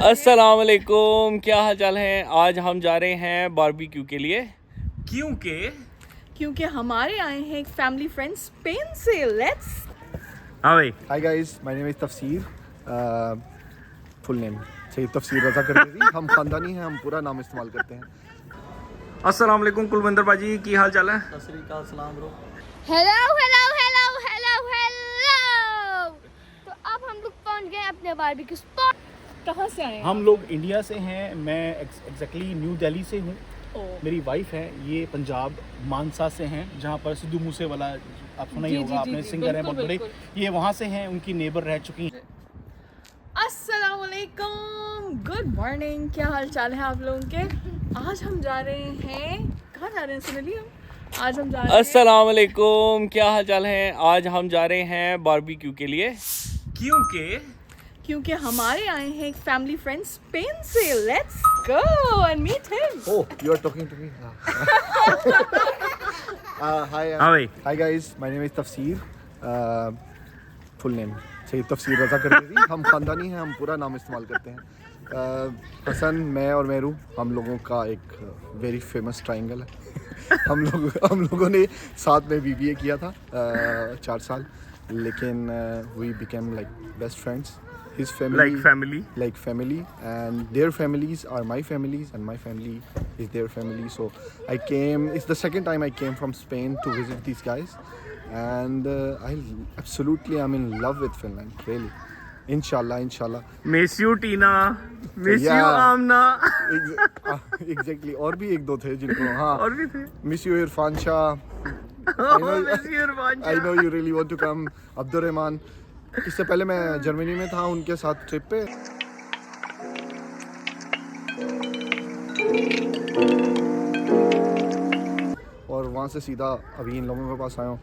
अस्सलाम वालेकुम, क्या हाल चाल है। आज हम जा रहे हैं बारबेक्यू के लिए क्योंकि हमारे आए हैं एक फैमिली फ्रेंड स्पेन से। लेट्स हाँ भाई। Hi guys, my name is तफसीर। फुल नेम सैयद तफसीर रज़ा कर दीजिए। हम ख़ानदानी हैं, हम पूरा नाम इस्तेमाल करते हैं। अस्सलाम वालेकुम कुलविंदर बाजी, की हाल चाल है। Hello hello hello hello hello. तो अब हम लोग पहुंच गए अपने बारबेक्यू स्पॉट। कहाँ से आए हैं? हम लोग इंडिया से हैं। मैं एग्जैक्टली न्यू दिल्ली से हूँ। मेरी वाइफ है, ये पंजाब मानसा से हैं, जहाँ पर सिद्धू मूसेवाला आप सुना ही जी, होगा, जी, आपने जी, सिंगर हैं बहुत बड़े। बिल्कुल। ये वहाँ से हैं, उनकी नेबर रह चुकी हैं। अस्सलाम वालेकुम, गुड मॉर्निंग, क्या हाल चाल है आप लोगों के। आज हम जा रहे हैं, कहाँ जा रहे हैं सुनिए हम? आज हम जा रहे हैं अस्सलाम वालेकुम, क्या हाल चाल है। आज हम जा रहे हैं बारबेक्यू के लिए क्योंकि हमारे आए हैं एक फैमिली फ्रेंड स्पेन से। Let's go and meet him. Oh, you are talking to me? Hi, हाँ भाई। hi guys, my name is तफसीर। फुल नेम सैयद तफसीर रज़ा कर दीजिए। हम ख़ानदानी हैं, हम पूरा नाम इस्तेमाल करते हैं। हसन, मैं और मेहरू, हम लोगों का एक वेरी फेमस ट्रायंगल है। हम लोगों ने साथ में बीबीए किया था 4 साल, लेकिन we became like best friends. His family like family, and their families are my families, and my family is their family. So it's the second time I came from Spain to visit these guys, and I'm in love with Finland, really. Inshallah. Miss you Tina, miss you Yeah. Amna. Exactly. और भी एक दो थे जिनको, हाँ, और भी थे। miss you Irfan Shah. Miss you Irfan I Shah. know you really want to come. Abdul Rahman. इससे पहले मैं जर्मनी में था उनके साथ ट्रिप पे। और वहाँ से सीधा अभी इन लोगों के पास आया हूँ।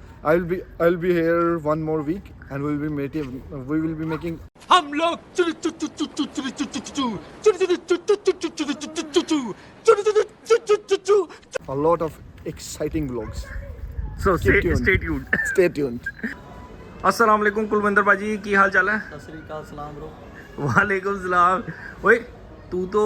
I'll be here one more week and we will be making हम लोग a lot of exciting vlogs. So Keep tuned. Stay tuned. Stay tuned. अस्सलाम वालेकुम कुलविंदर बाजी, की हाल चाल है। वालेकुम सलाम। ओए, तू तो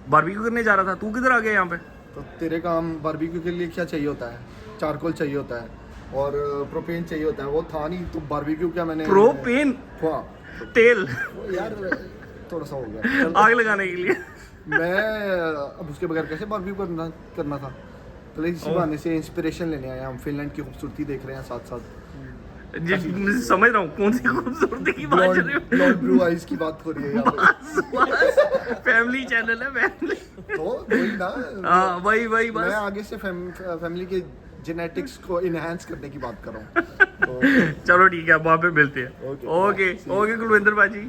बारबेक्यू करने जा रहा था, तू किधर आ गया यहाँ पे? तो तेरे काम बारबेक्यू के लिए क्या चाहिए होता है? चारकोल चाहिए होता है और प्रोपेन चाहिए होता है। वो था नहीं तो बारबेक्यू क्या मैंने प्रोपेन हाँ तेल यार थोड़ा सा हो गया आग लगाने के लिए। मैं अब उसके बगैर कैसे बारबेक्यू करना था। तो इसी बहाने से इंस्पिरेशन लेने आए हम। फिनलैंड की खूबसूरती देख रहे हैं साथ साथ। समझ रहा हूँ कौन सी खूबसूरती की बात कर रहे हो। ब्लॉन्ड ब्लू आइज की बात हो रही है यहाँ पे। फैमिली चैनल है, फैमिली। तो वही ना, हाँ वही मैं बस। आगे से फैमिली के जेनेटिक्स को इनहेंस करने की बात कर रहा हूँ। तो चलो ठीक है, अब वहाँ पे मिलते हैं। Okay. ओके कुलविंदर बाजी।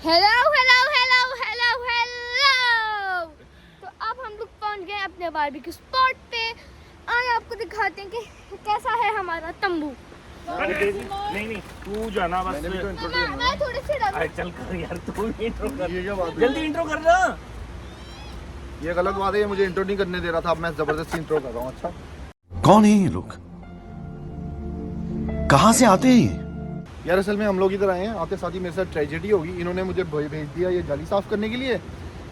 Hello hello hello hello hello. तो अब हम लोग पहुंच गए अपने बारबेक्यू स्पॉट पे। आज आपको दिखाते हैं कि कैसा है हमारा तंबू। नहीं तू जाना बस। मैंने भी तो intro मैं दिया ना। थोड़ी सी अरे चल कर यार, तू इंट्रो कर। ये क्या बात हुई? जल्दी इंट्रो कर ना। ये गलत बात है, ये मुझे इंट्रो नहीं करने दे रहा था। अब मैं जबरदस्ती इंट्रो कर रहा हूँ। अच्छा, कौन है ये लोग? कहां से आते हैं ये? यार असल में हम लोग इधर आए हैं, आते साथ ही मेरे साथ ट्रेजेडी होगी। इन्होंने मुझे भेज दिया ये जाली साफ़ करने के लिए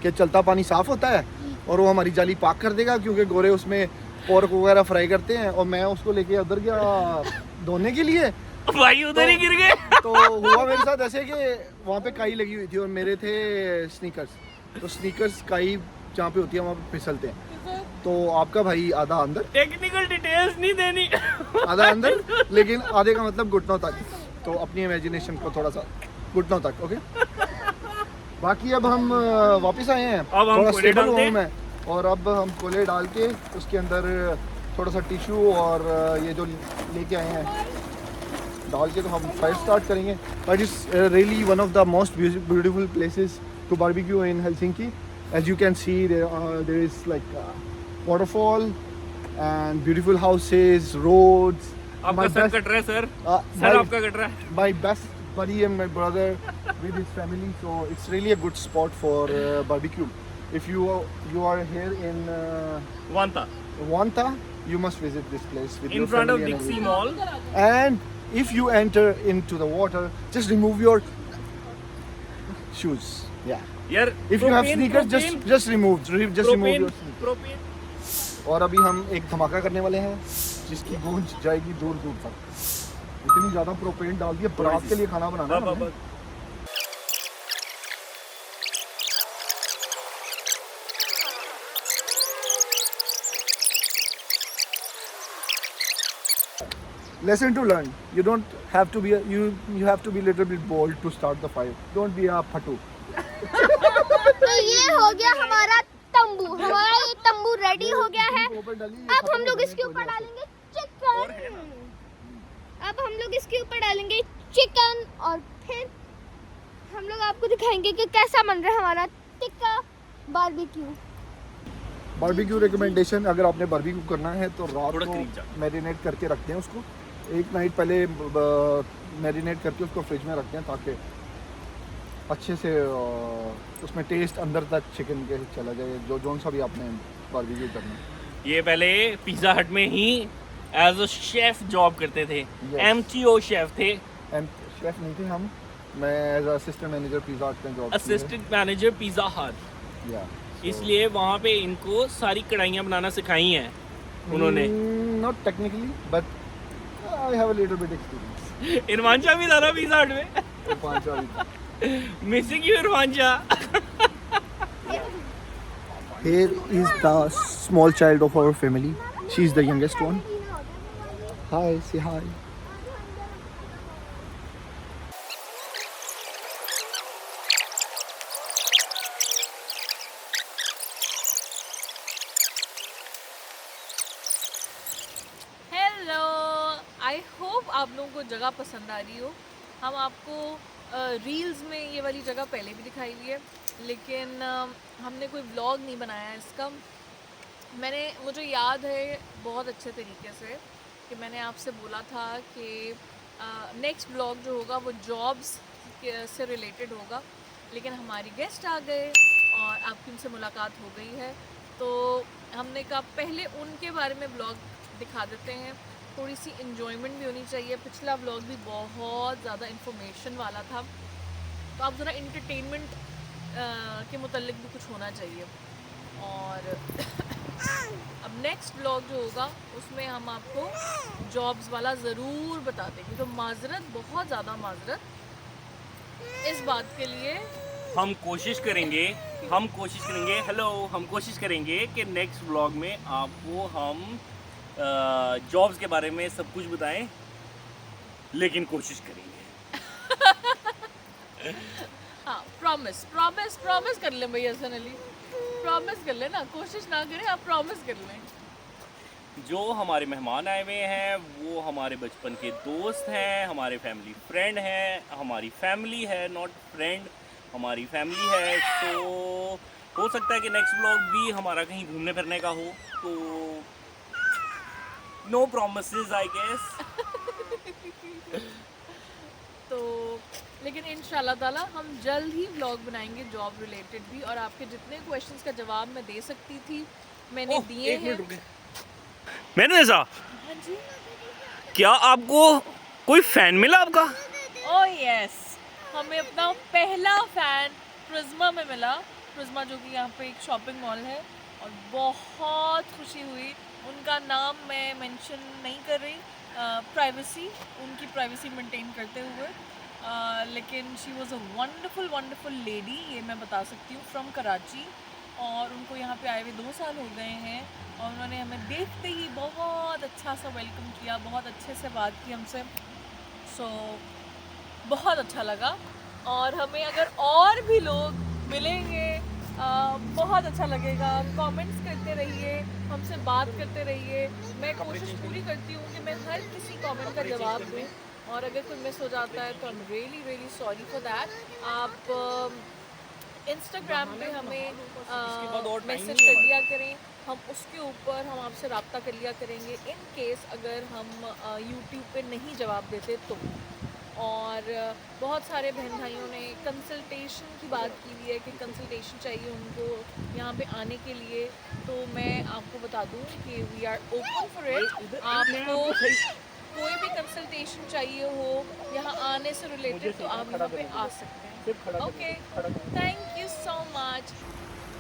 कि चलता पानी साफ़ होता है और वो हमारी जाली पाक कर देगा, क्योंकि गोरे उसमें पोर्क वगैरह फ्राई करते हैं। और मैं उसको लेके उधर गया धोने के लिए, भाई उधर ही गिर गए। तो हुआ मेरे साथ ऐसे कि वहाँ पे काई लगी हुई थी और मेरे थे स्नीकर्स। तो स्नीकर्स काई जहाँ पे होती है वहाँ पे फिसलते हैं। तो आपका भाई आधा अंदर, टेक्निकल डिटेल्स नहीं देनी। आधा अंदर, लेकिन आधे का मतलब घुटनों तक। तो अपनी इमेजिनेशन को थोड़ा सा घुटनों तक। ओके, बाकी अब हम वापस आए हैं। अब हम थोड़ा कोले स्टेबल डालते हूँ मैं, और अब हम कोले डाल के उसके अंदर थोड़ा सा टिश्यू और ये जो लेके आए हैं डाल के तो हम फायर स्टार्ट करेंगे। But it's really one of the most beautiful places to barbecue in Helsinki. As you can see there is like waterfall and beautiful houses, roads. आपका सर कट रहा है सर। सर आपका कट रहा है। My best buddy and my brother with his family, so it's really a good spot for barbecue. If you are here in Wanta, you must visit this place with In your front of family and Dixie everything. Mall. And if you enter into the water, just remove your shoes. Yeah. यार If you have sneakers, just remove your sneakers. Propane और अभी हम एक धमाका करने वाले हैं जिसकी गूंज जाएगी दूर दूर तक। इतनी ज्यादा प्रोपेन डाल दिया, बारात के लिए खाना बनाना है हमने। Lesson to learn. You don't have to be you have to be little bit bold to start the fire. Don't be a फटू। तो ये हो गया हमारा तंबू। हमारा ये तंबू रेडी हो गया है। अब हम लोग इसके ऊपर डालेंगे चिकन। अब हम लोग इसके ऊपर डालेंगे चिकन और फिर हम लोग आपको दिखाएंगे कि कैसा बन रहा है हमारा टिक्का बारबेक्यू। बारबेक्यू रिकमेंडेशन, अगर आपने बारबेक्यू करना है तो रात थोड़ा को क्रीम चाट। मैरिनेट करके रखते हैं उसको। एक नाइट पहले मैरिनेट करके उसको फ्रिज में रखते हैं ताकि अच्छे से उसमें टेस्ट अंदर तक चिकन के चला जाए, जो सा भी आपने बारबेक्यू करना है। ये पहले पिज़्ज़ा हट में ही एज अ शेफ जॉब करते थे। Yes. MTO शेफ थे, शेफ नहीं थे हम। मैं as assistant manager pizza Hut में जॉब असिस्टेंट मैनेजर पिज़्ज़ा हट। या इसलिए वहाँ पे इनको सारी कढ़ाइयाँ बनाना सिखाई हैं उन्होंने। Not technically but I have a little bit experience. Irvansha भी था ना पिज़्ज़ा हट में। 5 साल। Missing you Irvansha. Here is the small child of our family. She is the youngest one. Hi, say hi. Hello, I hope आप लोगों को जगह पसंद आ रही हो। हम आपको रील्स में ये वाली जगह पहले भी दिखाई हुई है, लेकिन हमने कोई व्लॉग नहीं बनाया है इसका। मुझे याद है बहुत अच्छे तरीके से कि मैंने आपसे बोला था कि नेक्स्ट व्लॉग जो होगा वो जॉब्स से रिलेटेड होगा, लेकिन हमारी गेस्ट आ गए और आपकी उनसे मुलाकात हो गई है, तो हमने कहा पहले उनके बारे में व्लॉग दिखा देते हैं। थोड़ी सी इन्जॉयमेंट भी होनी चाहिए। पिछला व्लॉग भी बहुत ज़्यादा इन्फॉर्मेशन वाला था, तो आप ज़रा इंटरटेनमेंट के मुतल्लिक भी कुछ होना चाहिए। और अब नेक्स्ट व्लॉग जो होगा उसमें हम आपको जॉब्स वाला ज़रूर बता देंगे। तो माजरत, बहुत ज़्यादा माजरत इस बात के लिए। हम कोशिश करेंगे हेलो, हम कोशिश करेंगे कि नेक्स्ट व्लॉग में आपको हम जॉब्स के बारे में सब कुछ बताएं, लेकिन कोशिश करेंगे। हाँ, प्रॉमिस कर लें भैया हसन अली, प्रॉमिस कर लें ना, कोशिश ना करें, आप प्रॉमिस कर लें। जो हमारे मेहमान आए हुए हैं वो हमारे बचपन के दोस्त हैं, हमारे फैमिली फ्रेंड हैं, हमारी फैमिली है, नॉट फ्रेंड, हमारी फैमिली है। तो हो सकता है कि नेक्स्ट व्लॉग भी हमारा कहीं घूमने फिरने का हो, तो नो प्रॉमिसेस आई गेस। तो लेकिन इंशाल्लाह ताला हम जल्द ही व्लॉग बनाएंगे जॉब रिलेटेड भी, और आपके जितने क्वेश्चंस का जवाब मैं दे सकती थी मैंने दिए हैं। मैंने ऐसा, हाँ जी, क्या आपको कोई फैन मिला आपका? ओह यस, हमें अपना पहला फ़ैन प्रिज्मा में मिला। प्रिज्मा जो कि यहाँ पे एक शॉपिंग मॉल है, और बहुत खुशी हुई। उनका नाम मैं मेंशन नहीं कर रही, उनकी प्राइवेसी मेंटेन करते हुए, लेकिन she was a wonderful lady, ये मैं बता सकती हूँ, फ्रॉम कराची। और उनको यहाँ पे आए हुए 2 साल हो गए हैं, और उन्होंने हमें देखते ही बहुत अच्छा सा वेलकम किया, बहुत अच्छे से बात की हमसे। सो बहुत अच्छा लगा। और हमें अगर और भी लोग मिलेंगे बहुत अच्छा लगेगा। कमेंट्स करते रहिए, हमसे बात करते रहिए। मैं कोशिश पूरी करती हूँ कि मैं हर किसी कमेंट का जवाब दूँ, और अगर कोई मिस हो जाता है तो I am really sorry for that. आप इंस्टाग्राम पे हमें मैसेज कर दिया करें, हम उसके ऊपर हम आपसे रब्ता कर लिया करेंगे इन केस अगर हम यूट्यूब पे नहीं जवाब देते तो। और बहुत सारे बहन भाइयों ने कंसल्टेशन की बात की हुई है कि कंसल्टेशन चाहिए उनको यहाँ पे आने के लिए, तो मैं आपको बता दूँ कि we are open for it. आपको कोई भी कंसल्टेशन चाहिए हो यहाँ आने से रिलेटेड तो आप यहाँ पे आ सकते हैं। Okay, thank you so much.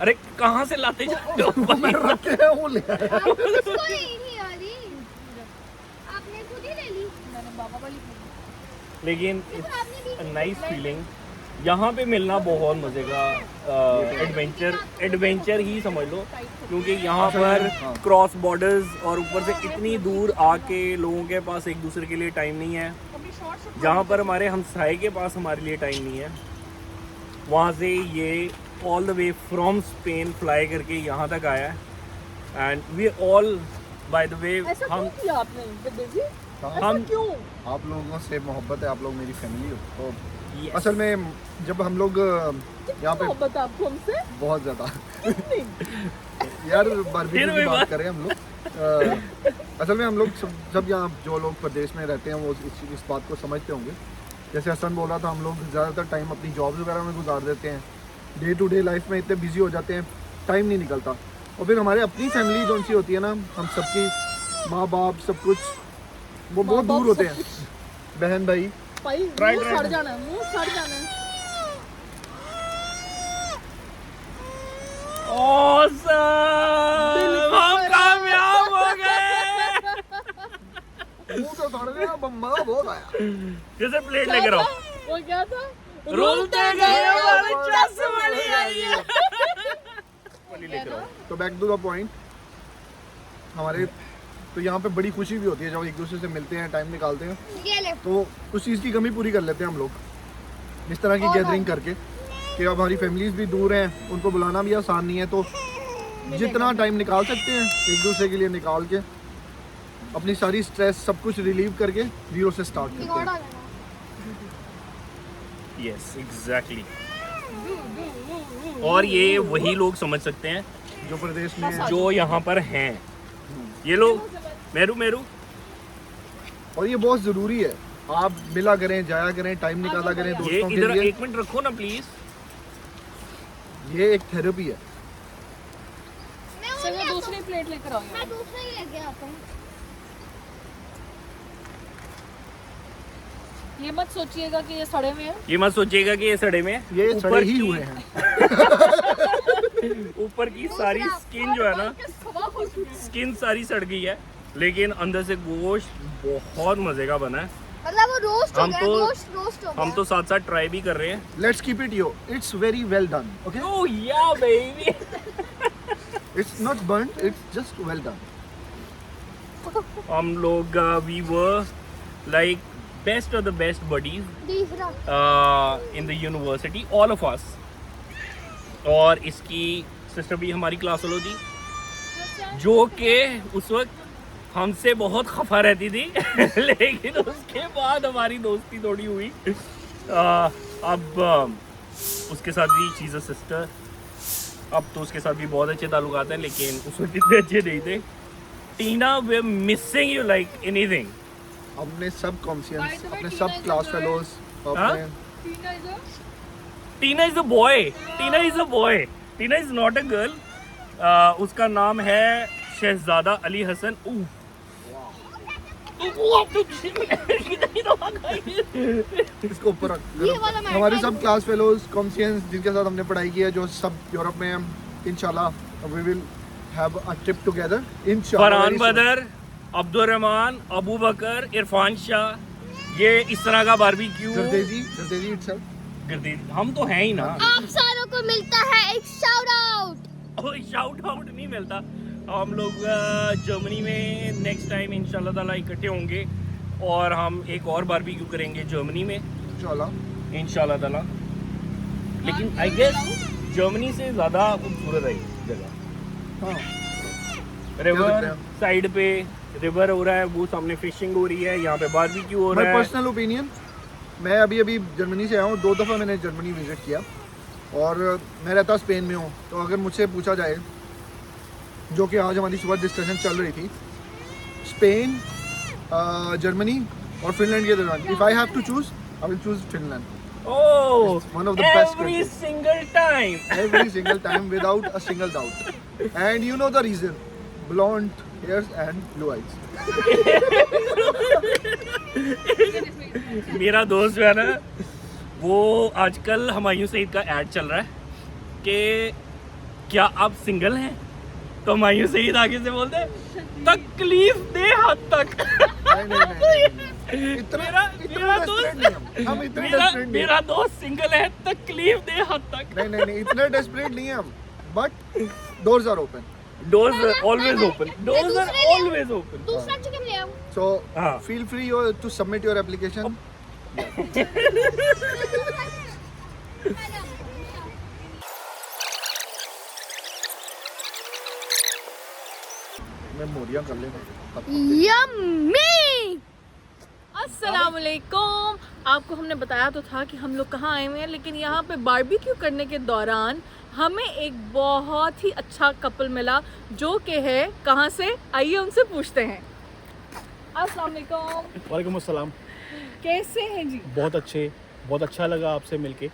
अरे कहाँ से लाते जाते हो? मैं रखे हैं वो ले आया। उसको नहीं आ रही, आपने खुद ही ले ली। मैंने बाबा वाली पी। लेकिन देखो, आपने भी इट्स नाइस फीलिंग। यहाँ पे मिलना बहुत मजे का एडवेंचर ही समझ लो, क्योंकि यहाँ पर हाँ। क्रॉस बॉर्डर्स और ऊपर से इतनी दूर आके लोगों के पास एक दूसरे के लिए टाइम नहीं है। जहाँ पर हमारे हमसाए के पास हमारे लिए टाइम नहीं है, वहाँ से ये all the way from Spain fly करके यहाँ तक आया है। And we all by the way हम हम आप लोगों से मोहब्बत है, आप लोग मेरी फैमिली हो। तो Yes. असल में जब हम लोग यहाँ पे मोहब्बत आपको हमसे? बहुत ज़्यादा यार बारबेक्यू फिर की वही बात बात। करें हम लोग असल में हम लोग जब यहाँ जो लोग प्रदेश में रहते हैं वो इस बात को समझते होंगे। जैसे हसन बोला था, हम लोग ज़्यादातर टाइम अपनी जॉब्स वगैरह में गुजार देते हैं, डे टू डे लाइफ में इतने बिजी हो जाते हैं, टाइम नहीं निकलता। और फिर हमारे अपनी फैमिली जो सी होती है ना, हम सबकी माँ बाप सब कुछ वो बहुत दूर होते हैं, बहन भाई। मुंह सड़ जाना है, मुंह सड़ जाना है। Awesome! हम कामयाब हो गए। मुंह तो सड़ गया, मजा बहुत आया। जैसे प्लेट लेकर आओ। वो क्या था? रोलते गए हमारे चश्मली आई है। लेकर आओ। तो बैक टू द पॉइंट, हमारे तो यहाँ पे बड़ी खुशी भी होती है जब एक दूसरे से मिलते हैं, टाइम निकालते हैं। ये ले। तो उस चीज़ की कमी पूरी कर लेते हैं हम लोग इस तरह की गैदरिंग करके, कि अब हमारी फैमिलीज भी दूर हैं, उनको बुलाना भी आसान नहीं है। तो जितना टाइम निकाल सकते हैं एक दूसरे के लिए निकाल के अपनी सारी स्ट्रेस सब कुछ रिलीव करके जीरो से स्टार्ट करते रिकॉर्ड आ हैं। जाना। Yes, exactly. और ये वही लोग समझ सकते हैं जो प्रदेश में है। जो यहाँ पर हैं। ये लोग मेरू और ये बहुत ज़रूरी है, आप मिला करें, जाया करें, टाइम निकाला करें ये दोस्तों के इधर लिए। एक मिनट रखो ना प्लीज। ये एक थेरेपी है। चलो दूसरी प्लेट लेकर आओ। मैं दूसरा ही लेके आता हूँ। ये मत सोचिएगा कि ये सड़े हुए हैं। ये मत सोचिएगा कि ये सड़े में ये ऊपर सड़े ही की- हुए हैं। ऊपर की सारी स्किन जो है ना, स्किन सारी सड़ गई है, लेकिन अंदर से गोश्त बहुत मजे का बना है। मतलब वो रोस्ट हो हम गया, तो- गोश्त रोस्ट हो गया। हम तो साथ साथ ट्राई भी कर रहे हैं। Let's keep it yo, it's very well done. Okay, oh yeah baby. It's not burned, it's just well done. हम लोग we were like best of the best buddies तीसरा। In the university, all of us. और इसकी sister भी हमारी class वालों थी, जो कि उस वक्त हमसे बहुत खफा रहती थी लेकिन उसके बाद हमारी दोस्ती थोड़ी हुई। अब उसके साथ भी शीज़ अ सिस्टर। अब तो उसके साथ भी बहुत अच्छे ताल्लुकात हैं, लेकिन उस वक्त इतने अच्छे नहीं थे। Tina, we are missing you like anything. अपने सब कॉन्शियंस, By the way, अपने Tina सब is क्लास a फेलोज, हाँ? अपने Tina is a boy. Tina is a boy, Tina is not a girl. उसका नाम है शहजादा अली हसन। इसको ऊपर रख। ये वाला मैटर हमारे है। सब क्लास फेलोज कॉन्शियंस जिनके साथ हमने पढ़ाई की है, जो सब यूरोप में हैं, इंशाल्लाह we will have a trip together इंशाल्लाह। फरहान बदर, अब्दुल रहमान, अबू बकर, इरफान शाह, ये इस तरह का बारबेक्यू। जरदेजी इटसेल्फ। गर्देजी हम तो हैं ही ना। आप सारों को मिलता है एक शाउट आउट। शाउट आउट नहीं मिलता। हम लोग जर्मनी में नेक्स्ट टाइम इंशाल्लाह ताला इकट्ठे होंगे और हम एक और बारबेक्यू करेंगे जर्मनी में इंशाल्लाह ताला। लेकिन आई गेस जर्मनी से ज़्यादा खूबसूरत है ये जगह। हाँ, रिवर सकते हैं। साइड पे रिवर हो रहा है, वो सामने फिशिंग हो रही है, यहाँ पे बारबेक्यू हो माय रहा है। पर्सनल ओपिनियन, मैं अभी जर्मनी से आया हूँ, 2 दफ़ा मैंने जर्मनी विज़िट किया और मैं रहता स्पेन में हूँ। तो अगर मुझसे पूछा जाए, जो कि आज हमारी सुबह डिस्कशन चल रही थी, स्पेन, जर्मनी और फिनलैंड के दौरान, if I have to choose I will choose Finland Oh, It's one of the best every countries. single time. every single time without a single doubt. And you know the reason, blonde hairs and blue eyes. मेरा दोस्त जो है ना, वो आजकल हुमायूं सईद का add चल रहा है कि क्या आप सिंगल हैं, तो हुमायूं सईद आगे से बोलते हैं तकलीफ दे हद तक। मेरा दोस्त सिंगल है, तकलीफ दे हद तक। नहीं इतने डेस्परेट नहीं है हम, but doors are open. Doors always open. Doors are always open. दूसरा चिकन ले आओ। So हाँ। feel free to submit your application. मैं मोरियां कर लेता। यम्मी। अस्सलामुअलैकुम। आपको हमने बताया तो था कि हम लोग कहाँ आए हुए हैं, लेकिन यहाँ पे बारबेक्यू करने के दौरान हमें एक बहुत ही अच्छा कपल मिला जो कि है कहाँ से, आइए उनसे पूछते हैं। अस्सलामुअलैकुम, वालेकुम अस्सलाम। कैसे हैं जी? बहुत अच्छे, बहुत अच्छा लगा आपसे मिलके।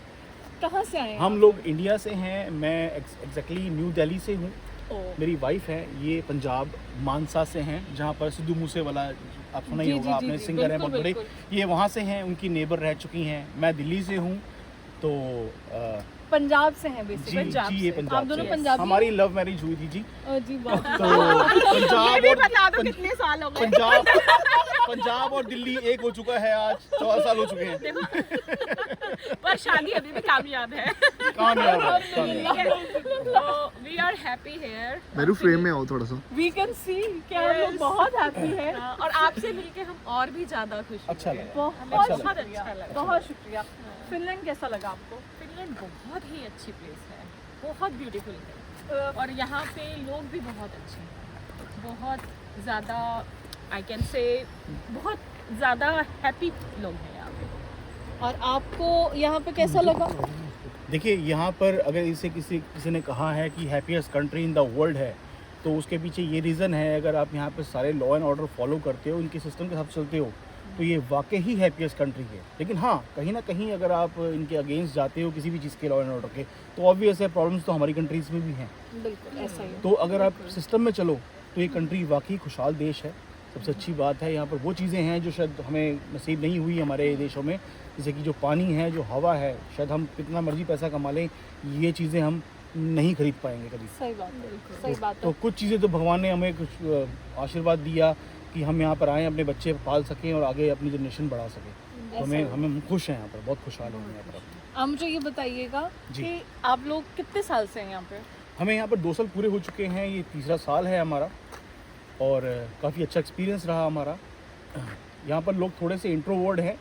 कहाँ से आए हैं? हम लोग इंडिया से हैं, मैं एग्जैक्टली न्यू दिल्ली से हूँ। ओ, मेरी वाइफ है, ये पंजाब मानसा से हैं, जहाँ पर सिद्धू मूसेवाला आप सुना ही जी, होगा जी, आपने, जी, सिंगर हैं बहुत बिल्कुल, बड़े। ये वहाँ से हैं, उनकी नेबर रह चुकी हैं। मैं दिल्ली से हूँ, तो पंजाब से हैं जी बेसिकली। जी ये पंजाब आप दोनों से। पंजाबी? हमारी लव मैरिज हुई थी जी। जी बहुत। तो पंजाब और कितने साल हो गए? पंजाब और दिल्ली एक हो चुका है, आज 14 साल हो चुके हैं। पर शादी अभी भी कामयाब है। कामयाब है, कामयाब है। तो we are happy here Meru frame में आओ थोड़ा सा। वी कैन सी कि हम लोग बहुत हैप्पी हैं। और आपसे मिलके हम और भी ज्यादा खुश हैं। अच्छा लगा। बहुत अच्छा लगा। शुक्रिया, बहुत शुक्रिया। फिनलैंड कैसा लगा आपको? फिनलैंड बहुत ही अच्छी प्लेस है, बहुत ब्यूटीफुल है और यहाँ पे लोग भी बहुत अच्छे हैं, बहुत ज़्यादा आई कैन से बहुत ज़्यादा हैप्पी लोग हैं यहाँ पे। और आपको यहाँ पे कैसा लगा? देखिए, यहाँ पर अगर इसे किसी ने कहा है कि happiest country in the world है, तो उसके पीछे ये रीज़न है, अगर आप यहाँ पर सारे लॉ एंड ऑर्डर फॉलो करते हो, इनके सिस्टम के साथ चलते हो, तो ये वाकई ही हैप्पीएस्ट कंट्री है। लेकिन हाँ, कहीं ना कहीं अगर आप इनके अगेंस्ट जाते हो किसी भी चीज़ के लॉ एंड ऑर्डर के, तो ऑब्वियस है प्रॉब्लम्स तो हमारी कंट्रीज़ में भी हैं। बिल्कुल ऐसा ही है। तो अगर आप सिस्टम में चलो तो ये कंट्री वाकई खुशहाल देश है। सबसे अच्छी बात है, यहाँ पर वो चीज़ें हैं जो शायद हमें नसीब नहीं हुई हमारे देशों में, जैसे कि जो पानी है, जो हवा है, शायद हम कितना मर्जी पैसा कमा लें, ये चीज़ें हम नहीं खरीद पाएंगे कभी। सही बात है, सही बात तो है। कुछ चीज़ें तो भगवान ने हमें कुछ आशीर्वाद दिया कि हम यहाँ पर आएँ, अपने बच्चे पाल सकें और आगे अपनी जनरेशन बढ़ा सकें। तो हम खुश हैं यहाँ पर, बहुत खुशहाल हैं यहाँ पर। आप मुझे ये बताइएगा जी। कि आप लोग कितने साल से हैं यहाँ पे? हमें यहाँ पर 2 साल पूरे हो चुके हैं, ये तीसरा साल है हमारा और काफ़ी अच्छा एक्सपीरियंस रहा हमारा। यहाँ पर लोग थोड़े से इंट्रोवर्ड हैं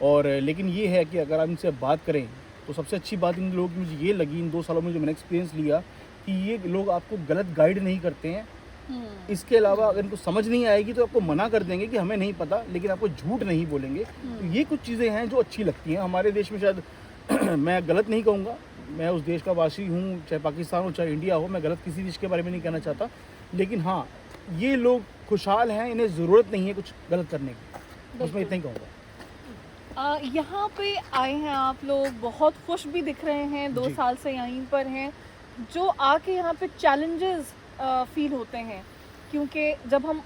और लेकिन ये है कि अगर आप इनसे बात करें तो सबसे अच्छी बात इन लोगों की मुझे ये लगी इन 2 सालों में जो मैंने एक्सपीरियंस लिया, कि ये लोग आपको गलत गाइड नहीं करते हैं। इसके अलावा अगर इनको समझ नहीं आएगी तो आपको मना कर देंगे कि हमें नहीं पता, लेकिन आपको झूठ नहीं बोलेंगे। तो ये कुछ चीज़ें हैं जो अच्छी लगती हैं हमारे देश में। शायद मैं गलत नहीं कहूँगा, मैं उस देश का वासी हूँ, चाहे पाकिस्तान हो चाहे इंडिया हो, मैं गलत किसी देश के बारे में नहीं कहना चाहता, लेकिन हाँ, ये लोग खुशहाल हैं, इन्हें ज़रूरत नहीं है कुछ गलत करने की, उसमें इतना ही कहूँगा। यहाँ पे आए हैं आप लोग, बहुत खुश भी दिख रहे हैं, 2 जी। साल से यहीं पर हैं। जो आके यहाँ पे चैलेंजेस फील होते हैं, क्योंकि जब हम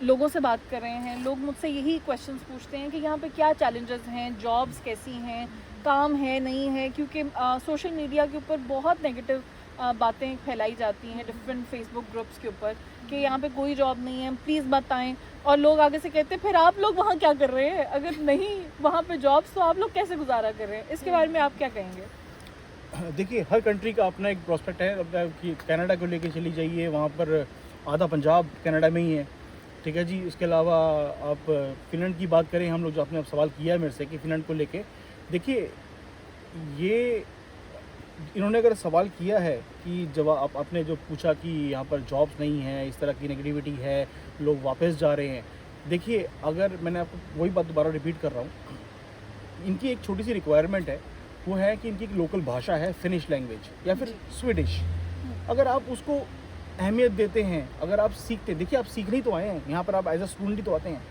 लोगों से बात कर रहे हैं, लोग मुझसे यही क्वेश्चंस पूछते हैं कि यहाँ पे क्या चैलेंजेस हैं, जॉब्स कैसी हैं, काम है नहीं है, क्योंकि सोशल मीडिया के ऊपर बहुत नेगेटिव बातें फैलाई जाती हैं डिफरेंट फेसबुक ग्रुप्स के ऊपर कि यहाँ पे कोई जॉब नहीं है, प्लीज़ बताएं। और लोग आगे से कहते हैं फिर आप लोग वहाँ क्या कर रहे हैं, अगर नहीं वहाँ पे जॉब्स तो आप लोग कैसे गुजारा कर रहे हैं? इसके बारे में आप क्या कहेंगे? देखिए, हर कंट्री का अपना एक प्रोस्पेक्ट है। अब कि कनाडा को लेके चली जाइए, वहाँ पर आधा पंजाब कनाडा में ही है, ठीक है जी। इसके अलावा आप फिनलैंड की बात करें, हम लोग जो आपने अब सवाल किया है मेरे से कि फिनलैंड को लेके, देखिए ये इन्होंने अगर सवाल किया है कि जब आपने जो पूछा कि यहाँ पर जॉब्स नहीं है, इस तरह की नेगेटिविटी है, लोग वापस जा रहे हैं, देखिए अगर मैंने आपको वही बात दोबारा रिपीट कर रहा हूँ, इनकी एक छोटी सी रिक्वायरमेंट है, वो है कि इनकी एक लोकल भाषा है फिनिश लैंग्वेज या फिर स्वीडिश। अगर आप उसको अहमियत देते हैं, अगर आप सीखते, देखिए आप सीखने ही तो आए हैं यहाँ पर, आप एज अ स्टूडेंट ही तो आते हैं।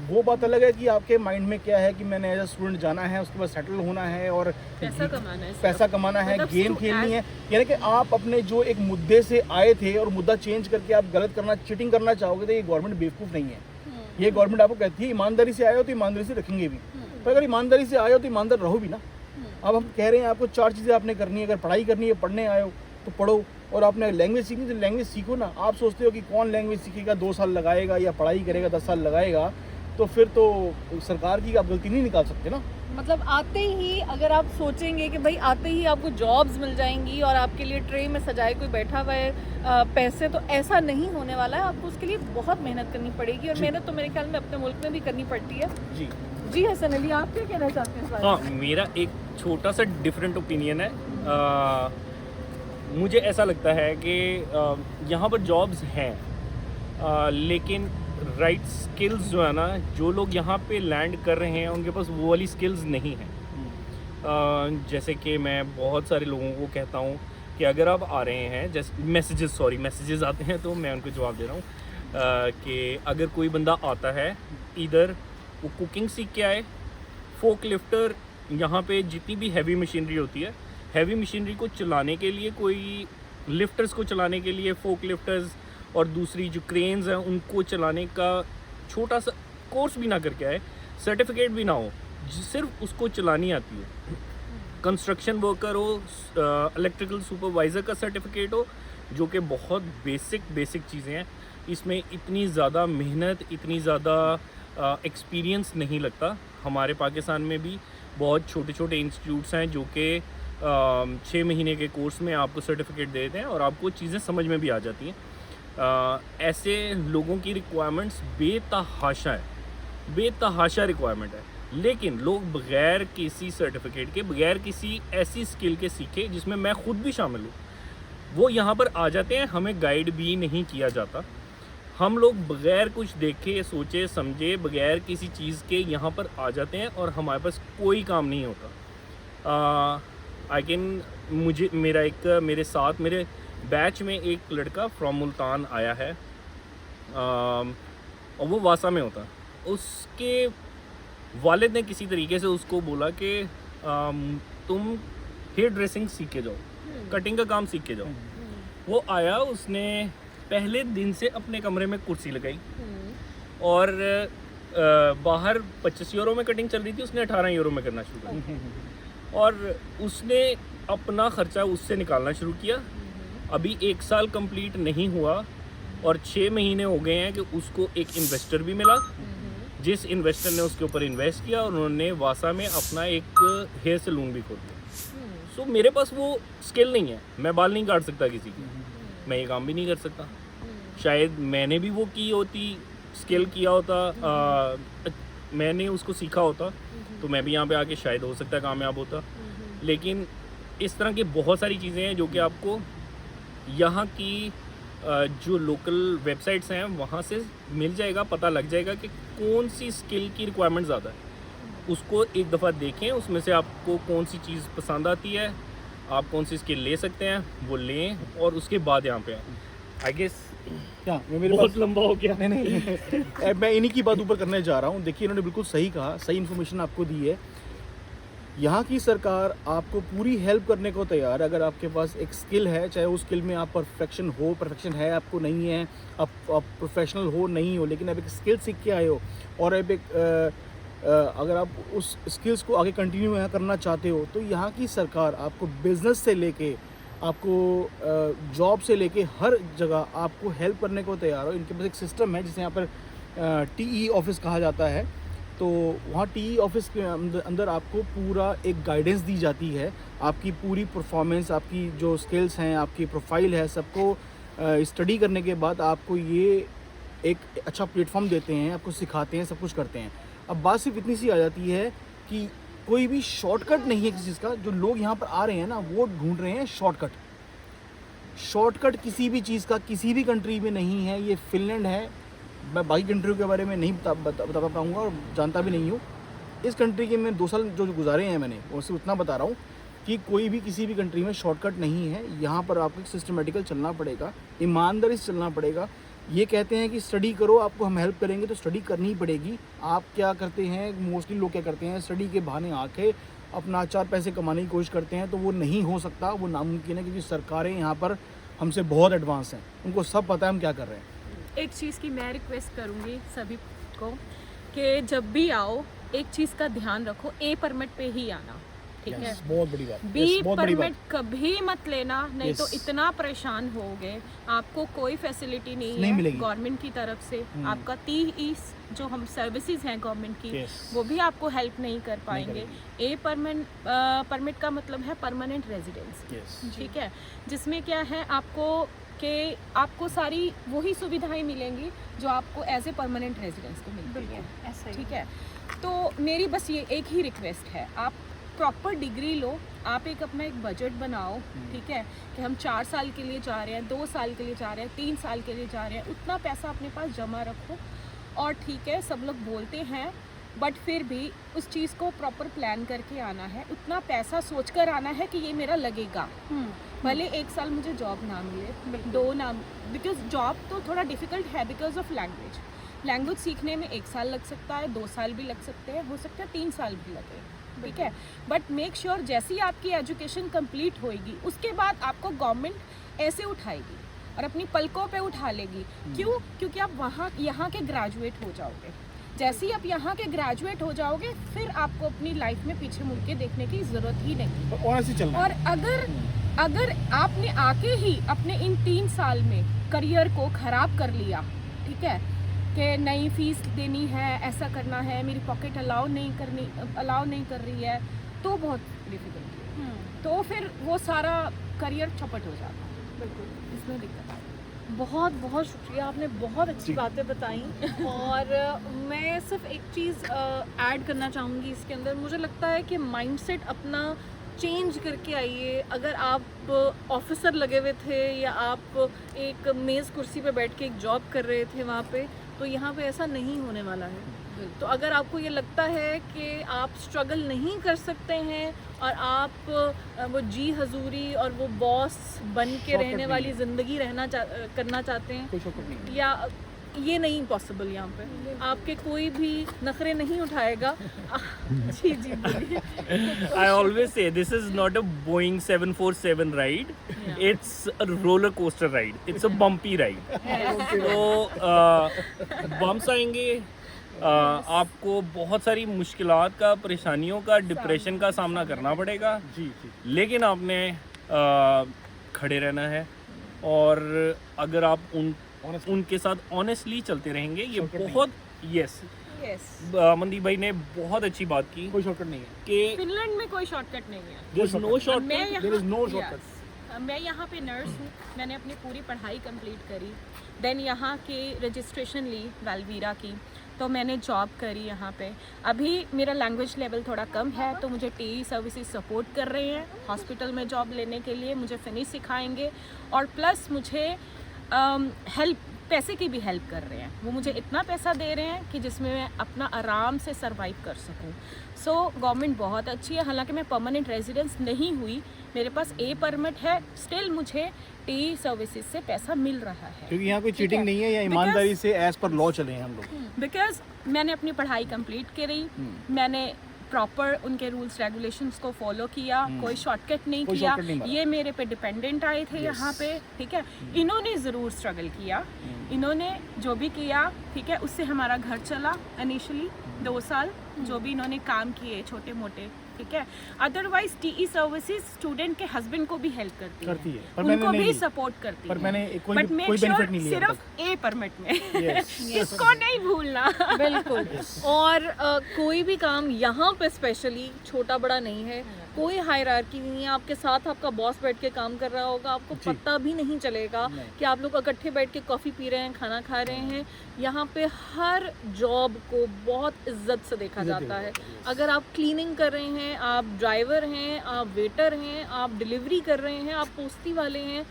वो बात अलग है कि आपके माइंड में क्या है कि मैंने एज अ स्टूडेंट जाना है, उसके बाद सेटल होना है और पैसा कमाना है, पैसा कमाना है, मतलब गेम खेलनी है। यानी कि आप अपने जो एक मुद्दे से आए थे और मुद्दा चेंज करके आप गलत करना, चीटिंग करना चाहोगे, तो ये गवर्नमेंट बेवकूफ़ नहीं है। ये गवर्नमेंट आपको कहती है ईमानदारी से आए हो तो ईमानदारी से रखेंगे भी, पर अगर ईमानदारी से आए हो तो ईमानदार रहो भी ना। अब हम कह रहे हैं आपको 4 चीज़ें आपने करनी है, अगर पढ़ाई करनी है, पढ़ने आए हो तो पढ़ो, और आपने लैंग्वेज सीखनी तो लैंग्वेज सीखो ना। आप सोचते हो कि कौन लैंग्वेज सीखेगा, 2 साल लगाएगा या पढ़ाई करेगा 10 साल लगाएगा, तो फिर तो सरकार की आप गलती नहीं निकाल सकते ना। मतलब आते ही अगर आप सोचेंगे कि भाई आते ही आपको जॉब्स मिल जाएंगी और आपके लिए ट्रे में सजाए कोई बैठा हुआ है पैसे, तो ऐसा नहीं होने वाला है। आपको उसके लिए बहुत मेहनत करनी पड़ेगी, और मेहनत तो मेरे ख्याल में अपने मुल्क में भी करनी पड़ती है। जी जी हसन अली, आप क्या कहना चाहते हैं इस बारे में? हाँ, मेरा एक छोटा सा डिफरेंट ओपिनियन है। मुझे ऐसा लगता है कि यहाँ पर जॉब्स हैं, लेकिन राइट स्किल्स जो है ना, जो लोग यहाँ पे लैंड कर रहे हैं उनके पास वो वाली स्किल्स नहीं हैं। जैसे कि मैं बहुत सारे लोगों को कहता हूँ कि अगर आप आ रहे हैं, जैसे मैसेजेस आते हैं तो मैं उनको जवाब दे रहा हूँ कि अगर कोई बंदा आता है, इधर वो कुकिंग सीख के आए, फोक लिफ्टर, यहाँ पे जितनी भी हैवी मशीनरी होती है, हैवी मशीनरी को चलाने के लिए, कोई लिफ्टर्स को चलाने के लिए, फोक लिफ्टर्स और दूसरी जो क्रेन्स हैं उनको चलाने का छोटा सा कोर्स भी ना करके आए, सर्टिफिकेट भी ना हो, सिर्फ उसको चलानी आती हो, कंस्ट्रक्शन वर्कर हो, इलेक्ट्रिकल सुपरवाइज़र का सर्टिफिकेट हो, जो कि बहुत बेसिक चीज़ें हैं। इसमें इतनी ज़्यादा मेहनत, इतनी ज़्यादा एक्सपीरियंस नहीं लगता। हमारे पाकिस्तान में भी बहुत छोटे इंस्टीट्यूट्स हैं जो कि 6 महीने के कोर्स में आपको सर्टिफिकेट दे देते हैं और आपको चीज़ें समझ में भी आ जाती हैं। ऐसे लोगों की रिक्वायरमेंट्स बेतहाशा रिक्वायरमेंट है, लेकिन लोग बग़ैर किसी सर्टिफिकेट के, बग़ैर किसी ऐसी स्किल के सीखे जिसमें मैं ख़ुद भी शामिल हूँ, वो यहाँ पर आ जाते हैं। हमें गाइड भी नहीं किया जाता, हम लोग बग़ैर कुछ देखे, सोचे समझे, बग़ैर किसी चीज़ के यहाँ पर आ जाते हैं और हमारे पास कोई काम नहीं होता। मेरे साथ मेरे बैच में एक लड़का फ्रॉम मुल्तान आया है, और वो वासा में होता। उसके वालिद ने किसी तरीके से उसको बोला कि तुम हेयर ड्रेसिंग सीख के जाओ, कटिंग का काम सीख के जाओ। वो आया, उसने पहले दिन से अपने कमरे में कुर्सी लगाई और बाहर 25 यूरो में कटिंग चल रही थी, उसने 18 यूरो में करना शुरू कर दिया और उसने अपना ख़र्चा उससे निकालना शुरू किया। अभी 1 साल कंप्लीट नहीं हुआ और 6 महीने हो गए हैं कि उसको एक इन्वेस्टर भी मिला, जिस इन्वेस्टर ने उसके ऊपर इन्वेस्ट किया और उन्होंने वासा में अपना एक हेयर सलून भी खोल दिया। सो मेरे पास वो स्किल नहीं है, मैं बाल नहीं काट सकता किसी की, मैं ये काम भी नहीं कर सकता। शायद मैंने भी वो की होती, स्किल किया होता, मैंने उसको सीखा होता तो मैं भी यहाँ पे आके शायद हो सकता है कामयाब होता। लेकिन इस तरह की बहुत सारी चीज़ें हैं जो कि आपको यहाँ की जो लोकल वेबसाइट्स हैं वहाँ से मिल जाएगा, पता लग जाएगा कि कौन सी स्किल की रिक्वायरमेंट ज़्यादा है। उसको एक दफ़ा देखें, उसमें से आपको कौन सी चीज़ पसंद आती है, आप कौन सी स्किल ले सकते हैं वो लें और उसके बाद यहाँ पे आएँ। आई गेस क्या मेरे बहुत लंबा हो गया। नहीं मैं इन्हीं की बात ऊपर करने जा रहा हूँ। देखिए इन्होंने बिल्कुल सही कहा, सही इन्फॉर्मेशन आपको दी है। यहाँ की सरकार आपको पूरी हेल्प करने को तैयार है अगर आपके पास एक स्किल है, चाहे उस स्किल में आप परफेक्शन है आपको नहीं है, आप प्रोफेशनल हो नहीं हो, लेकिन आप एक स्किल सीख के आए हो और अब अगर आप उस स्किल्स को आगे कंटिन्यू यहाँ करना चाहते हो तो यहाँ की सरकार आपको बिज़नेस से लेके, आपको जॉब से लेके हर जगह आपको हेल्प करने को तैयार हो। इनके पास एक सिस्टम है जिसे यहाँ पर टीई ऑफिस कहा जाता है। तो वहाँ टीई ऑफिस के अंदर आपको पूरा एक गाइडेंस दी जाती है, आपकी पूरी परफॉर्मेंस, आपकी जो स्किल्स हैं, आपकी प्रोफाइल है, सबको स्टडी करने के बाद आपको ये एक अच्छा प्लेटफॉर्म देते हैं, आपको सिखाते हैं, सब कुछ करते हैं। अब बात सिर्फ इतनी सी आ जाती है कि कोई भी शॉर्टकट नहीं है किसी चीज़ का। जो लोग यहाँ पर आ रहे हैं ना, वो ढूंढ रहे हैं शॉर्टकट किसी भी चीज़ का किसी भी कंट्री में नहीं है। ये फिनलैंड है, मैं बाकी कंट्रियों के बारे में नहीं बता पाऊँगा और जानता भी नहीं हूँ। इस कंट्री के मैं 2 साल जो गुजारे हैं मैंने, उससे उतना बता रहा हूँ कि कोई भी किसी भी कंट्री में शॉर्टकट नहीं है। यहाँ पर आपको सिस्टमेटिकल चलना पड़ेगा, ईमानदारी से चलना पड़ेगा। ये कहते हैं कि स्टडी करो, आपको हम हेल्प करेंगे, तो स्टडी करनी ही पड़ेगी। आप क्या करते हैं, मोस्टली लोग क्या करते हैं, स्टडी के बहाने आके अपना 4 पैसे कमाने की कोशिश करते हैं, तो वो नहीं हो सकता, वो नामुमकिन है, क्योंकि सरकारें यहाँ पर हमसे बहुत एडवांस हैं, उनको सब पता है हम क्या कर रहे हैं। एक चीज़ की मैं रिक्वेस्ट करूँगी सभी को कि जब भी आओ एक चीज़ का ध्यान रखो, ए परमिट पे ही आना, ठीक है। बहुत बड़ी बात, बी yes, बहुत बड़ी परमिट बात। कभी मत लेना, नहीं तो Yes. इतना परेशान होगे। आपको कोई फैसिलिटी नहीं नहीं है मिलेगी। गवर्नमेंट की तरफ से। आपका 30 जो हम सर्विसेज हैं गवर्नमेंट की, Yes. वो भी आपको हेल्प नहीं कर पाएंगे। ए परमिट का मतलब है परमानेंट रेजिडेंस, Yes. ठीक है, जिसमें क्या है आपको सारी वही सुविधाएं मिलेंगी जो आपको एज ए परमानेंट रेजिडेंस को मिलती है, ऐसा ही ठीक है। तो मेरी बस ये एक ही रिक्वेस्ट है, आप प्रॉपर डिग्री लो, आप अपना एक बजट बनाओ, ठीक है, कि हम 4 साल के लिए जा रहे हैं, 2 साल के लिए जा रहे हैं, 3 साल के लिए जा रहे हैं, उतना पैसा अपने पास जमा रखो। और ठीक है, सब लोग बोलते हैं, बट फिर भी उस चीज़ को प्रॉपर प्लान करके आना है, उतना पैसा सोच कर आना है कि ये मेरा लगेगा। भले 1 साल मुझे जॉब ना मिले, 2 ना, बिकॉज जॉब तो थोड़ा डिफ़िकल्ट है बिकॉज ऑफ लैंग्वेज सीखने में 1 साल लग सकता है, 2 साल भी लग सकते हैं, हो सकता है 3 साल भी लगे, ठीक है। बट मेक श्योर जैसे ही आपकी एजुकेशन कंप्लीट होएगी उसके बाद आपको गवर्नमेंट ऐसे उठाएगी और अपनी पलकों पे उठा लेगी। क्यों? क्योंकि आप यहाँ के ग्रेजुएट हो जाओगे। जैसे ही आप यहाँ के ग्रेजुएट हो जाओगे फिर आपको अपनी लाइफ में पीछे मुड़ के देखने की ज़रूरत ही नहीं। ऑनेस्टली चलना। और अगर आपने आके ही अपने इन 3 साल में करियर को ख़राब कर लिया, ठीक है, कि नई फीस देनी है, ऐसा करना है, मेरी पॉकेट अलाउ नहीं कर रही है, तो बहुत डिफिकल्टी है। तो फिर वो सारा करियर चौपट हो जाता है। बिल्कुल, इसमें दिक्कत है। बहुत बहुत शुक्रिया, आपने बहुत अच्छी बातें बताई। और मैं सिर्फ एक चीज़ ऐड करना चाहूँगी इसके अंदर, मुझे लगता है कि माइंडसेट अपना चेंज करके आइए। अगर आप ऑफिसर लगे हुए थे या आप एक मेज़ कुर्सी पे बैठ के एक जॉब कर रहे थे वहाँ पे, तो यहाँ पे ऐसा नहीं होने वाला है। तो अगर आपको ये लगता है कि आप स्ट्रगल नहीं कर सकते हैं और आप वो जी हजूरी और वो बॉस बन के शॉर्टकट रहने नहीं वाली है। ज़िंदगी करना चाहते हैं, कोई शौक नहीं है। या ये नहीं पॉसिबल, यहाँ पे आपके कोई भी नखरे नहीं उठाएगा। जी जी बोलिए। I always say this is not a Boeing 747 ride. It's a roller coaster ride. It's a bumpy ride. तो बम्स आएंगे, आपको बहुत सारी मुश्किलात का, परेशानियों का, डिप्रेशन का सामना करना पड़ेगा, जी जी। लेकिन आपने खड़े रहना है। और अगर आप उनके साथ ऑनेस्टली चलते रहेंगे, ये शॉर्टकट नहीं बहुत यस, मनदीप भाई ने बहुत अच्छी बात की कोई शॉर्टकट नहीं है। कि फिनलैंड में कोई शॉर्टकट नहीं है। there's no shortcut. मैं There is no यहाँ shortcut. Yes. मैं यहाँ पे नर्स हूँ, मैंने अपनी पूरी पढ़ाई कंप्लीट करी, देन यहाँ की रजिस्ट्रेशन ली वेलवीरा की, तो मैंने जॉब करी यहाँ पे। अभी मेरा लैंग्वेज लेवल थोड़ा कम है, तो मुझे टीई सर्विसेज सपोर्ट कर रहे हैं हॉस्पिटल में जॉब लेने के लिए, मुझे फिनिश सिखाएंगे और प्लस मुझे हेल्प, पैसे की भी हेल्प कर रहे हैं। वो मुझे इतना पैसा दे रहे हैं कि जिसमें मैं अपना आराम से सरवाइव कर सकूं। सो गवर्नमेंट बहुत अच्छी है। हालांकि मैं परमानेंट रेजिडेंस नहीं हुई, मेरे पास ए परमिट है, स्टिल मुझे टी सर्विसेज से पैसा मिल रहा है। क्योंकि यहाँ कोई ठीक चीटिंग है। नहीं है, या ईमानदारी से एज पर लॉ चले हैं हम लोग। बिकॉज मैंने अपनी पढ़ाई कंप्लीट करी, मैंने प्रॉपर उनके रूल्स रेगुलेशंस को फॉलो किया, कोई शॉर्टकट नहीं कोई किया। shortcut नहीं मारा। ये मेरे पे डिपेंडेंट आए थे यहाँ पे, ठीक है। इन्होंने ज़रूर स्ट्रगल किया, इन्होंने जो भी किया, ठीक है, उससे हमारा घर चला इनिशियली 2 साल, जो भी इन्होंने काम किए छोटे मोटे, ठीक है। अदरवाइज टीई सर्विसेज स्टूडेंट के हस्बैंड को भी हेल्प करती है, पर मैंने उनको नहीं भी ली। सपोर्ट करती पर है। मैंने कोई But make बेनिफिट sure नहीं लिया अब सिर्फ ए परमिट में Yes. इसको नहीं भूलना। बिल्कुल। और कोई भी काम यहाँ पे स्पेशली छोटा बड़ा नहीं है, कोई हायरार्की नहीं है। आपके साथ आपका बॉस बैठ के काम कर रहा होगा, आपको जी। पता भी नहीं चलेगा कि आप लोग इकट्ठे बैठ के कॉफ़ी पी रहे हैं, खाना खा रहे हैं। यहाँ पे हर जॉब को बहुत इज्जत से देखा जाता है। अगर आप क्लीनिंग कर रहे हैं, आप ड्राइवर हैं, आप वेटर हैं, आप डिलीवरी कर रहे हैं, आप पोस्ती वाले हैं,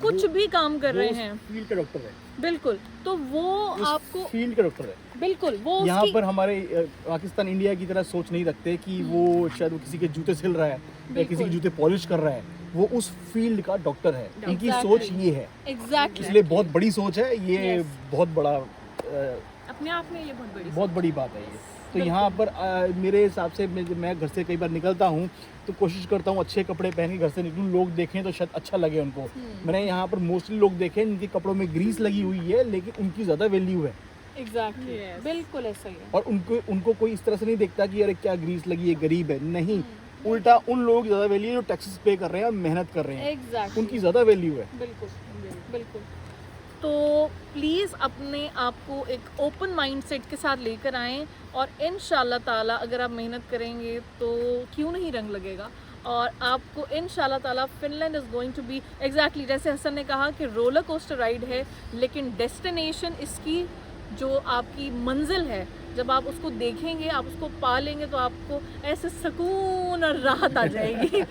कुछ भी काम कर रहे हैं, फील्ड का डॉक्टर है, बिल्कुल, तो वो आपको फील्ड का डॉक्टर है। बिल्कुल वो यहाँ उसकी पर हमारे पाकिस्तान इंडिया की तरह सोच नहीं रखते कि वो शायद वो किसी के जूते सिल रहा है या किसी के जूते पॉलिश कर रहा है, वो उस फील्ड का डॉक्टर है। इनकी Exactly. सोच ये है, एग्जैक्टली इसलिए बहुत बड़ी सोच है ये। Yes. बहुत बड़ा अपने आप में ये बहुत बड़ी बात है ये। तो यहाँ पर मेरे हिसाब से मैं घर से कई बार निकलता हूँ तो कोशिश करता हूँ अच्छे कपड़े पहन के घर से निकलूँ, लोग देखें तो शायद अच्छा लगे उनको। मैंने यहाँ पर मोस्टली लोग देखे जिनके कपड़ों में ग्रीस लगी हुई है, लेकिन उनकी ज़्यादा वैल्यू है। एग्जैक्टली बिल्कुल ऐसा ही है। और उनको कोई इस तरह से नहीं देखता कि अरे क्या ग्रीस लगी है, गरीब है। नहीं, उल्टा उन लोगों की ज़्यादा वैल्यू है जो टैक्सेस पे कर रहे हैं, मेहनत कर रहे हैं, एग्जैक्टली उनकी ज़्यादा वैल्यू है। बिल्कुल बिल्कुल। तो प्लीज़ अपने आप को एक ओपन माइंडसेट के साथ लेकर आएं और इंशाल्लाह ताला अगर आप मेहनत करेंगे तो क्यों नहीं रंग लगेगा। और आपको इंशाल्लाह ताला Finland is going to be exactly जैसे हसन ने कहा कि रोलर कोस्टर राइड है, लेकिन डेस्टिनेशन इसकी जो आपकी मंजिल है, जब आप उसको देखेंगे, आप उसको पा लेंगे तो आपको ऐसे सुकून और राहत आ जाएगी।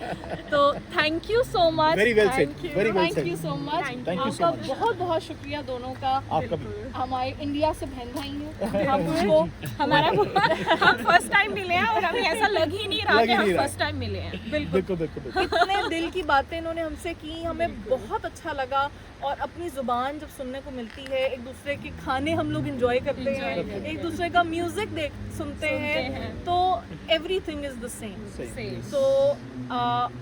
तो thank you so much, Very well said, very well thank said. You so much, Thank you so आपका much. बहुत बहुत शुक्रिया दोनों का। आपका भी। हमारे इंडिया से बहन भाई हैं, हम उसको हमारा हम फर्स्ट टाइम मिले हैं और हमें ऐसा लग ही नहीं रहा लग कि ही हम नहीं रहा। फर्स्ट टाइम मिले हैं। बिल्कुल बिल्कुल बिल्कुल। इतने दिल की बातें इन्होंने हमसे की, हमें बहुत अच्छा लगा। और अपनी ज़ुबान जब सुनने को मिलती है, एक दूसरे के खाने हम लोग इंजॉय करते हैं, एक दूसरे का म्यूज़िक सुनते हैं, तो एवरीथिंग इज़ द सेम। तो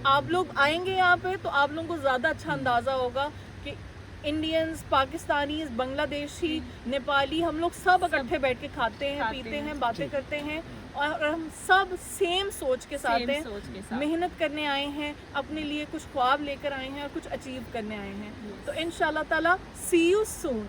आप लोग आएंगे यहाँ पे तो आप लोगों को ज़्यादा अच्छा अंदाज़ा होगा कि इंडियंस, पाकिस्तानीज़, बांग्लादेशी, नेपाली, हम लोग सब इकट्ठे बैठ के खाते हैं, पीते हैं, बातें करते हैं और हम सब सेम सोच के साथ Same हैं, सोच के साथ। मेहनत करने आए हैं, अपने लिए कुछ ख्वाब लेकर आए हैं और कुछ अचीव करने आए हैं। तो इंशाल्लाह ताला सी यू सून।